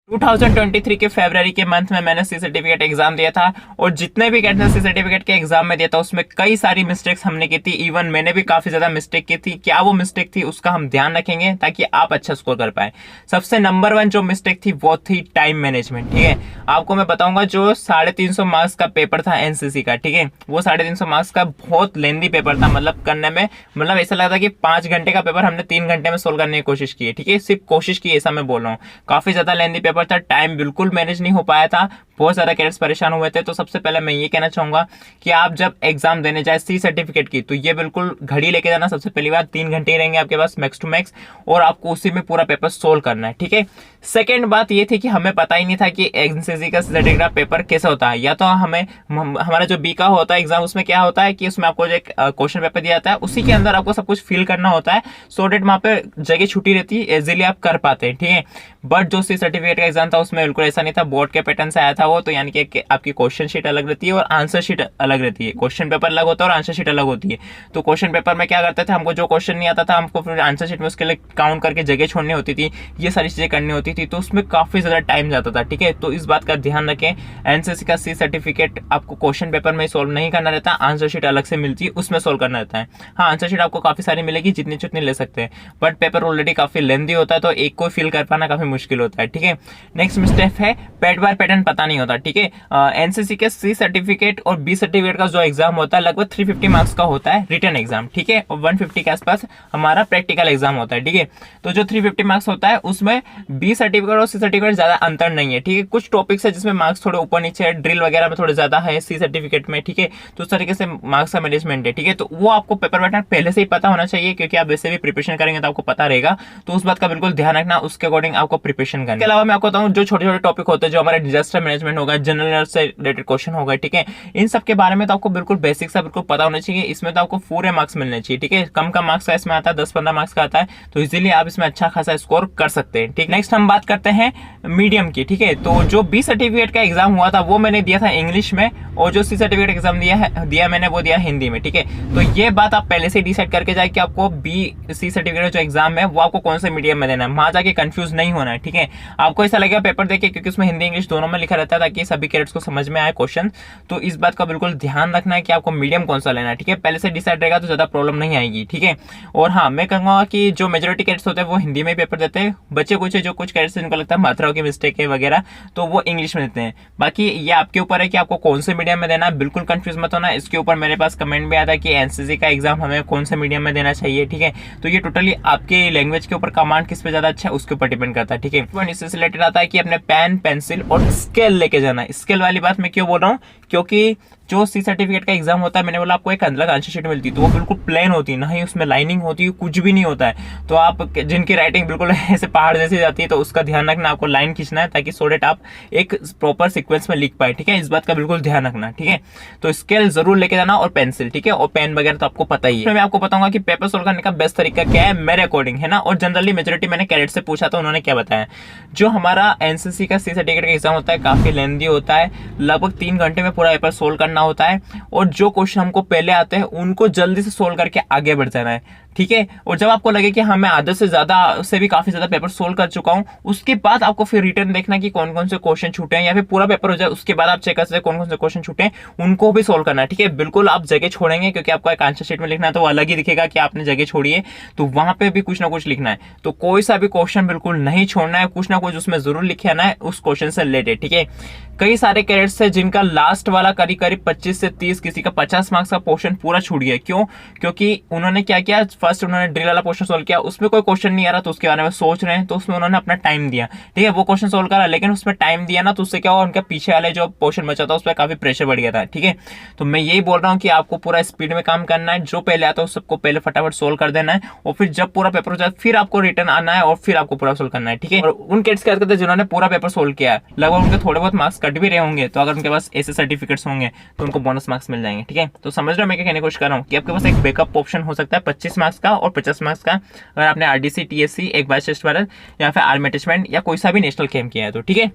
2023 के फरवरी के मंथ में मैंने सी सर्टिफिकेट एग्जाम दिया था और जितने भी कैंडिडेट सी सर्टिफिकेट के एग्जाम में दिया था उसमें कई सारी मिस्टेक्स हमने की थी। इवन मैंने भी काफी ज्यादा मिस्टेक की थी। क्या वो मिस्टेक थी उसका हम ध्यान रखेंगे ताकि आप अच्छा स्कोर कर पाए। सबसे नंबर 1 जो मिस्टेक थी वो थी टाइम मैनेजमेंट। ठीक है, आपको मैं बताऊंगा जो 350 मार्क्स का पेपर था एनसीसी का, ठीक है, वो 350 मार्क्स का बहुत लेंदी पेपर था। मतलब करने में मतलब ऐसा लगा था कि 5 घंटे का पेपर हमने 3 घंटे में सोल्व करने की कोशिश की है। ठीक है, सिर्फ कोशिश की, ऐसा मैं बोल रहा हूँ। काफी ज्यादा लेंदी पेपर था, टाइम बिल्कुल मैनेज नहीं हो पाया था, बहुत सारे कैडेट्स परेशान हुए थे। तो सबसे पहले मैं ये कहना चाहूंगा कि आप जब एग्जाम देने जाए सी सर्टिफिकेट की तो ये बिल्कुल घड़ी लेके जाना। सबसे पहली बात 3 घंटे ही रहेंगे आपके पास मैक्स टू मैक्स और आपको उसी में पूरा पेपर सोल्व करना है। ठीक है, सेकेंड बात ये थी कि हमें पता ही नहीं था कि एनसीसी का सर्टिफिकेट पेपर कैसा होता है। या तो हमें हमारा जो बी का होता है एग्जाम, उसमें क्या होता है कि उसमें आपको एक क्वेश्चन पेपर दिया जाता है, उसी के अंदर आपको सब कुछ फिल करना होता है सो डेट वहां पे जगह छुट्टी रहती है, इजिली आप कर पाते हैं। ठीक है, बट जो सी सर्टिफिकेट का एग्जाम था उसमें बिल्कुल ऐसा नहीं था। बोर्ड के पैटर्न से आया था वो, तो यानी कि आपकी क्वेश्चन शीट अलग रहती है और आंसर शीट अलग रहती है। क्वेश्चन पेपर अलग होता है और आंसर शीट अलग होती है। तो क्वेश्चन पेपर में क्या करते थे, हमको जो क्वेश्चन नहीं आता था हमको फिर आंसर शीट में उसके लिए काउंट करके जगह छोड़नी होती थी, ये सारी चीजें करनी होती थी, तो उसमें काफी ज्यादा टाइम जाता था। ठीक है, तो इस बात का ध्यान रखें, एनसीसी का सी सर्टिफिकेट आपको क्वेश्चन पेपर में सोल्व नहीं करना रहता, आंसर शीट अलग से मिलती है, उसमें सोल्व करना रहता है। हाँ, आंसर शीट आपको काफी सारी मिलेगी, जितनी जितनी ले सकते हैं, बट पेपर ऑलरेडी काफी लेंदी होता है तो एक को फिल कर पाना काफी मुश्किल होता है। ठीक है, नेक्स्ट मिस्टेक है पेड बार पैटर्न पता नहीं होता। ठीक है, एनसीसी के सी सर्टिफिकेट और बी सर्टिफिकेट का जो एग्जाम होता है लगभग 350 मार्क्स का होता है रिटन एग्जाम। ठीक है, और 150 के आसपास हमारा प्रैक्टिकल एग्जाम होता है। ठीक है, तो जो 350 मार्क्स होता है उसमें बी सर्टिफिकेट और सी सर्टिफिकेट ज्यादा अंतर नहीं है। ठीक है, कुछ टॉपिक्स है जिसमें मार्क्स थोड़े ऊपर नीचे है, ड्रिल वगैरह में थोड़े ज्यादा है सी सर्टिफिकेट में। ठीक है, तो उस तरीके से मार्क्स का मैनेजमेंट है। ठीक है, तो वो आपको पेपर पैटर्न पहले से ही पता होना चाहिए, क्योंकि आप वैसे भी प्रिपरेशन करेंगे तो आपको पता रहेगा। तो उस बात का बिल्कुल ध्यान रखना, उसके अकॉर्डिंग आपको प्रिपरेशन करना। इसके अलावा मैं आपको बताऊं जो छोटे छोटे टॉपिक होते हैं, जो हमारे डिजास्टर मैनेजमेंट होगा, जनरल नॉलेज से रिलेटेड क्वेश्चन होगा, ठीक है, इन सब के बारे में तो आपको बिल्कुल बेसिक सा बिल्कुल पता होना चाहिए। इसमें तो आपको पूरे मार्क्स मिलने चाहिए। ठीक है, कम मार्क्स का इसमें आता है, 10-15 मार्क्स का आता है, तो इजीली आप इसमें अच्छा खासा स्कोर कर सकते हैं। ठीक, नेक्स्ट हम बात करते हैं मीडियम की। ठीक है, तो जो बी सर्टिफिकेट का एग्जाम हुआ था वो मैंने दिया था इंग्लिश में, और जो सी सर्टिफिकेट एग्जाम दिया मैंने वो दिया हिंदी में। ठीक है, तो ये बात आप पहले से डिसाइड करके जाए कि आपको बी सी सर्टिफिकेट जो एग्जाम है वो आपको कौन से मीडियम में देना है, वहां जाके कंफ्यूज नहीं होना है। ठीक है, आपको ऐसा लगेगा पेपर देखिए क्योंकि उसमें हिंदी इंग्लिश दोनों में लिखा रहता है ताकि सभी कैडेट्स को समझ में आए क्वेश्चन, तो इस बात का बिल्कुल ध्यान रखना है कि आपको मीडियम कौन सा लेना है। ठीक है, पहले से डिसाइड रहेगा तो ज्यादा प्रॉब्लम नहीं आएगी। ठीक है, और हाँ, मैं कहूंगा कि जो मेजोरिटी कैडेट्स होते हैं वो हिंदी में पेपर देते हैं, बच्चे कुछ जो कुछ कैडेट्स जिनको लगता है मात्राओं की मिस्टेक है वगैरह तो वो इंग्लिश में देते हैं। बाकी ये आपके ऊपर है कि आपको कौन से मीडियम में देना है, बिल्कुल कंफ्यूज मत होना। इसके ऊपर मेरे पास कमेंट भी आता है कि एनसीसी का एग्जाम हमें कौन से मीडियम में देना चाहिए। ठीक है, तो ये टोटली आपके लैंग्वेज के ऊपर कमांड किस पे ज्यादा अच्छा है उसके ऊपर डिपेंड करता है। ठीक है, इससे रिलेटेड आता है कि अपने पेन पेंसिल और स्केल लेके जाना है। स्केल वाली बात मैं क्यों बोल रहा हूँ, क्योंकि जो सी सर्टिफिकेट का एग्जाम होता है, मैंने बोला आपको एक अलग आंसर शीट मिलती है, तो वो बिल्कुल प्लेन होती है, ना ही उसमें लाइनिंग होती है, कुछ भी नहीं होता है। तो आप जिनकी राइटिंग बिल्कुल ऐसे पहाड़ जैसी जाती है तो उसका ध्यान रखना, आपको लाइन खींचना है ताकि सो डेट आप एक प्रॉपर सीक्वेंस में लिख पाए। ठीक है, इस बात का बिल्कुल ध्यान रखना। ठीक है, तो स्केल जरूर लेके जाना और पेंसिल। ठीक है, और पेन वगैरह तो आपको पता ही है। मैं आपको बताऊंगा कि पेपर सोल्व करने का बेस्ट तरीका क्या है मेरे अकॉर्डिंग, है ना। और जनरली मेजोरिटी मैंने कैडेट से पूछा था, उन्होंने क्या बताया, जो हमारा एनसीसी का सी सर्टिफिकेट का एग्जाम होता है काफी लेंथी होता है, लगभग 3 घंटे में पूरा पेपर सोल्व करना होता है, और जो क्वेश्चन हमको पहले आते हैं उनको जल्दी से सोल्व करके आगे बढ़ जाना है। ठीक है, और जब आपको लगे कि हाँ मैं आधे से ज्यादा से भी काफी ज्यादा पेपर सोल्व कर चुका हूं, उसके बाद आपको फिर रिटर्न देखना कि कौन कौन से क्वेश्चन छूटे हैं, या फिर पूरा पेपर हो जाए उसके बाद आप चेक कर सकते हैं कौन कौन से क्वेश्चन छूटे हैं, उनको भी सोल्व करना है। ठीक है, बिल्कुल आप जगह छोड़ेंगे क्योंकि आपको एक आंसर शीट में लिखना है तो वो अलग ही दिखेगा कि आपने जगह छोड़ी है, तो वहां पे भी कुछ ना कुछ लिखना है। तो कोई सा भी क्वेश्चन बिल्कुल नहीं छोड़ना है, कुछ ना कुछ उसमें जरूर लिखे आना है उस क्वेश्चन से रिलेटेड। ठीक है, कई सारे कैडेट्स है जिनका लास्ट वाला करीब 25 से 30, किसी का 50 मार्क्स का पोर्शन पूरा छूट गया। क्यों? क्योंकि उन्होंने क्या किया, फर्स्ट उन्होंने ड्रिल वाला क्वेश्चन सोल्व किया, उसमें कोई क्वेश्चन नहीं आ रहा तो उसके बारे में सोच रहे हैं, तो उसमें उन्होंने अपना टाइम दिया। ठीक है, वो क्वेश्चन सोल्व करा लेकिन उसमें टाइम दिया ना, तो उससे क्या हुआ, उनका पीछे वाले जो पोर्शन बचा था उस पर काफी प्रेशर बढ़ गया था। ठीक है, तो मैं यही बोल रहा हूँ कि आपको पूरा स्पीड में काम करना है, जो पहले आता है सबको पहले फटाफट सोल्व कर देना है, और फिर जब पूरा पेपर हो जाए फिर आपको रिटर्न आना है और फिर आपको पूरा सोल्व करना है। ठीक है, और उन किड्स क्या करते हैं जिन्होंने पूरा पेपर सोल्व किया, लगभग उनके थोड़े बहुत मार्क्स कट भी रहे होंगे, तो अगर उनके पास ऐसे सर्टिफिकेट्स होंगे तो उनको बोनस मार्क्स मिल जाएंगे। ठीक है, तो समझ रहे हो मैं क्या कहने की कोशिश कर रहा हूँ कि आपके पास एक बैकअप ऑप्शन हो सकता है 25 मार्क्स का और 50 मार्क्स का, अगर आपने आरडीसी, टीएससी, एक बार टेस्ट भारत या फिर आर्मी अटैचमेंट या कोई सा भी नेशनल कैंप किया है तो। ठीक है,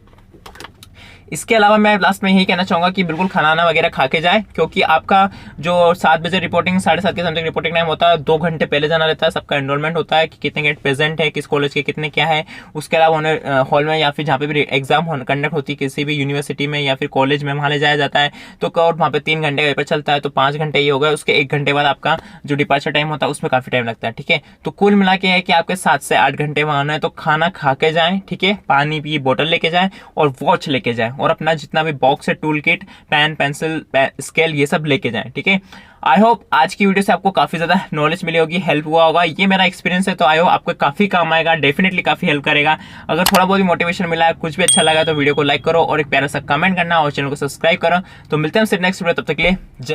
इसके अलावा मैं लास्ट में यही कहना चाहूँगा कि बिल्कुल खाना वगैरह खा के जाए, क्योंकि आपका जो 7 बजे रिपोर्टिंग 7:30 के समथिंग रिपोर्टिंग टाइम होता है, 2 घंटे पहले जाना रहता है। सबका एनरोलमेंट होता है कि कितने गेट प्रेजेंट है, किस कॉलेज के कितने क्या है। उसके अलावा उन्हें हॉल में या फिर जहाँ पे भी एग्जाम कंडक्ट होती है किसी भी यूनिवर्सिटी में या फिर कॉलेज में, वहाँ ले जाया जाता है। तो और वहाँ पे 3 घंटे का पेपर चलता है, तो 5 घंटे ये हो गए। उसके 1 घंटे बाद आपका जो डिपार्चर टाइम होता है उसमें काफी टाइम लगता है, ठीक है। तो कुल मिला के है कि आपके 7 से 8 घंटे वहाँ आना है। तो खाना खा के जाएं, ठीक है, पानी की बोतल लेके जाएं और वॉच लेके जाएं, और अपना जितना भी बॉक्स है, tool kit, pen, pencil, scale, ये सब लेके जाएं, ठीक है। आई होप आज की वीडियो से आपको काफी ज्यादा नॉलेज मिली होगी, हेल्प हुआ होगा। ये मेरा एक्सपीरियंस है, तो आई होप आपको काफी काम आएगा, डेफिनेटली काफी हेल्प करेगा। अगर थोड़ा बहुत भी मोटिवेशन मिला है, कुछ भी अच्छा लगा, तो वीडियो को लाइक करो और एक प्यारा सा कमेंट करना और चैनल को सब्सक्राइब करो। तो मिलते हैं सिर्फ नेक्स्ट वीडियो, तब तक के लिए जय।